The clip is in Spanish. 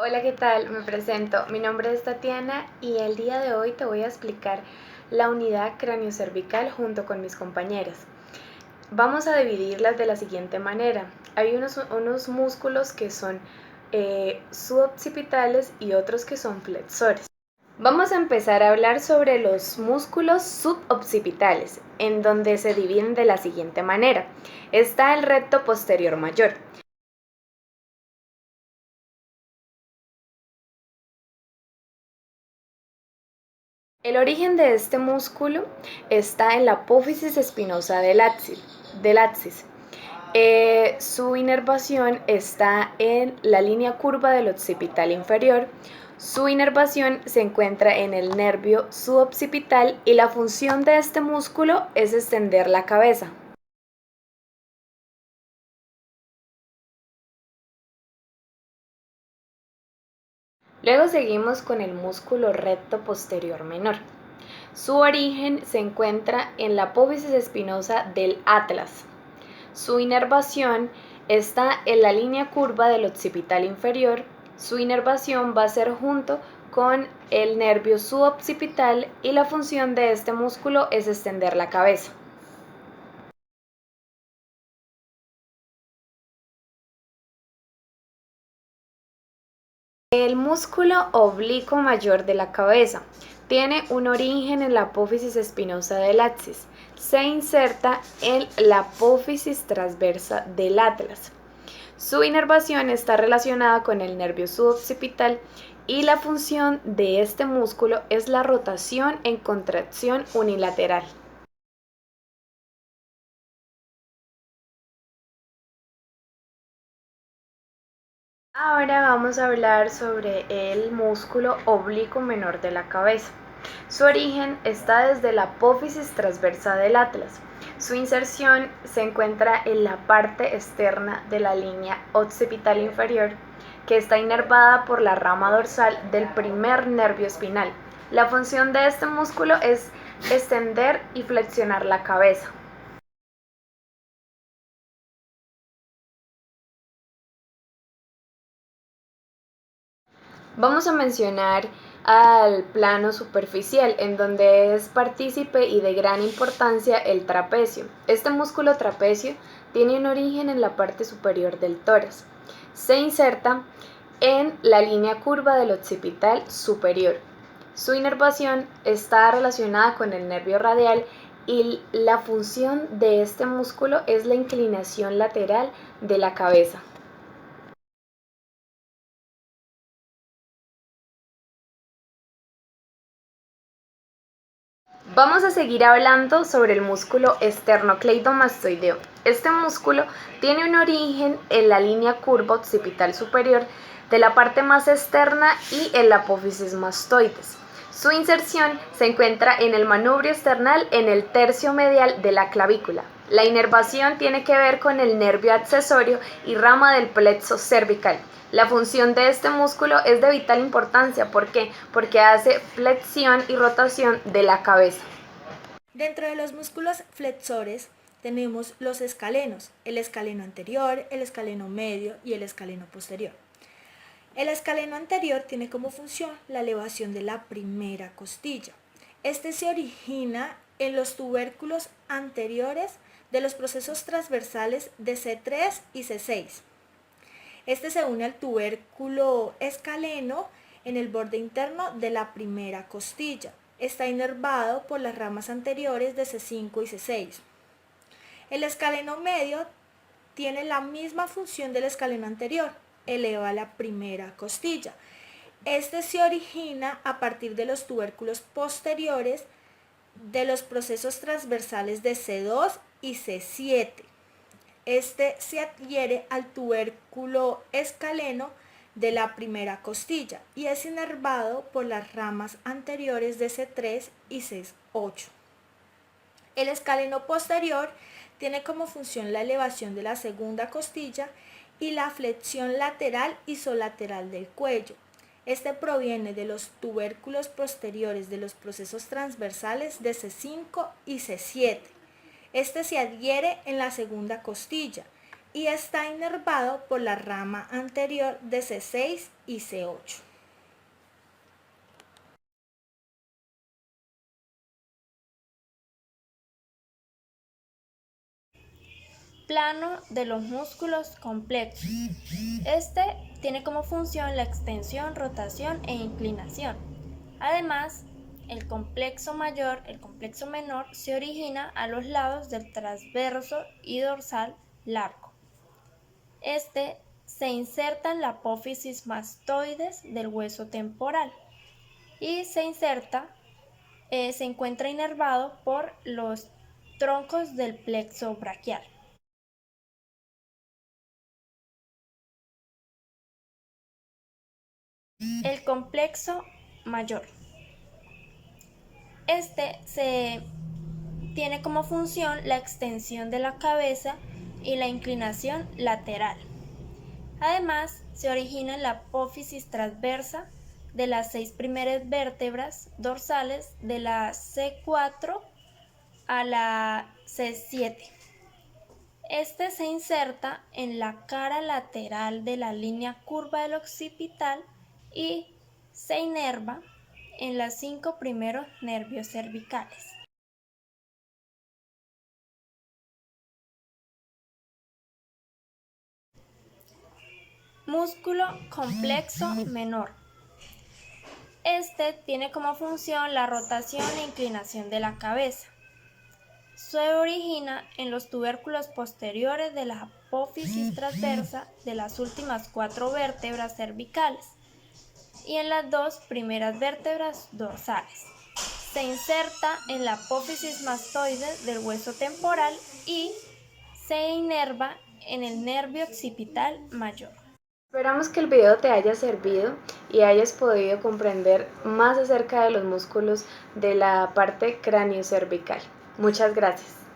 Hola, ¿qué tal? Me presento. Mi nombre es Tatiana y el día de hoy te voy a explicar la unidad craneocervical junto con mis compañeras. Vamos a dividirlas de la siguiente manera. Hay unos músculos que son suboccipitales y otros que son flexores. Vamos a empezar a hablar sobre los músculos suboccipitales, en donde se dividen de la siguiente manera. Está el recto posterior mayor. El origen de este músculo está en la apófisis espinosa del axis. Su inervación está en la línea curva del occipital inferior. Su inervación se encuentra en el nervio suboccipital y la función de este músculo es extender la cabeza. Luego seguimos con el músculo recto posterior menor. Su origen se encuentra en la apófisis espinosa del atlas. Su inervación está en la línea curva del occipital inferior. Su inervación va a ser junto con el nervio suboccipital y la función de este músculo es extender la cabeza. El músculo oblicuo mayor de la cabeza tiene un origen en la apófisis espinosa del axis. Se inserta en la apófisis transversa del atlas. Su inervación está relacionada con el nervio suboccipital y la función de este músculo es la rotación en contracción unilateral. Ahora vamos a hablar sobre el músculo oblicuo menor de la cabeza. Su origen está desde la apófisis transversa del atlas. Su inserción se encuentra en la parte externa de la línea occipital inferior, que está inervada por la rama dorsal del primer nervio espinal. La función de este músculo es extender y flexionar la cabeza. Vamos a mencionar al plano superficial, en donde es partícipe y de gran importancia el trapecio. Este músculo trapecio tiene un origen en la parte superior del tórax. Se inserta en la línea curva del occipital superior. Su inervación está relacionada con el nervio radial y la función de este músculo es la inclinación lateral de la cabeza. Vamos a seguir hablando sobre el músculo esternocleidomastoideo. Este músculo tiene un origen en la línea curva occipital superior de la parte más externa y en la apófisis mastoides. Su inserción se encuentra en el manubrio external en el tercio medial de la clavícula. La inervación tiene que ver con el nervio accesorio y rama del plexo cervical. La función de este músculo es de vital importancia. ¿Por qué? Porque hace flexión y rotación de la cabeza. Dentro de los músculos flexores tenemos los escalenos, el escaleno anterior, el escaleno medio y el escaleno posterior. El escaleno anterior tiene como función la elevación de la primera costilla. Este se origina en los tubérculos anteriores de los procesos transversales de C3 y C6. Este se une al tubérculo escaleno en el borde interno de la primera costilla. Está inervado por las ramas anteriores de C5 y C6. El escaleno medio tiene la misma función del escaleno anterior, eleva la primera costilla. Este se origina a partir de los tubérculos posteriores de los procesos transversales de C2 y C7. Este se adhiere al tubérculo escaleno de la primera costilla y es inervado por las ramas anteriores de C3 y C8. El escaleno posterior tiene como función la elevación de la segunda costilla y la flexión lateral y isolateral del cuello. Este proviene de los tubérculos posteriores de los procesos transversales de C5 y C7. Este se adhiere en la segunda costilla. y está inervado por la rama anterior de C6 y C8. Plano de los músculos complexos. Este tiene como función la extensión, rotación e inclinación. Además, el complejo menor se origina a los lados del transverso y dorsal largo. Este se inserta en la apófisis mastoides del hueso temporal y se encuentra inervado por los troncos del plexo braquial. El complejo mayor. Este tiene como función la extensión de la cabeza y la inclinación lateral. Además, se origina en la apófisis transversa de las 6 primeras vértebras dorsales de la C4 a la C7. Este se inserta en la cara lateral de la línea curva del occipital y se inerva en los 5 primeros nervios cervicales. Músculo complejo menor. Este tiene como función la rotación e inclinación de la cabeza. Se origina en los tubérculos posteriores de la apófisis transversa de las últimas 4 vértebras cervicales y en las 2 primeras vértebras dorsales. Se inserta en la apófisis mastoide del hueso temporal y se inerva en el nervio occipital mayor. Esperamos que el video te haya servido y hayas podido comprender más acerca de los músculos de la parte cráneo-cervical. Muchas gracias.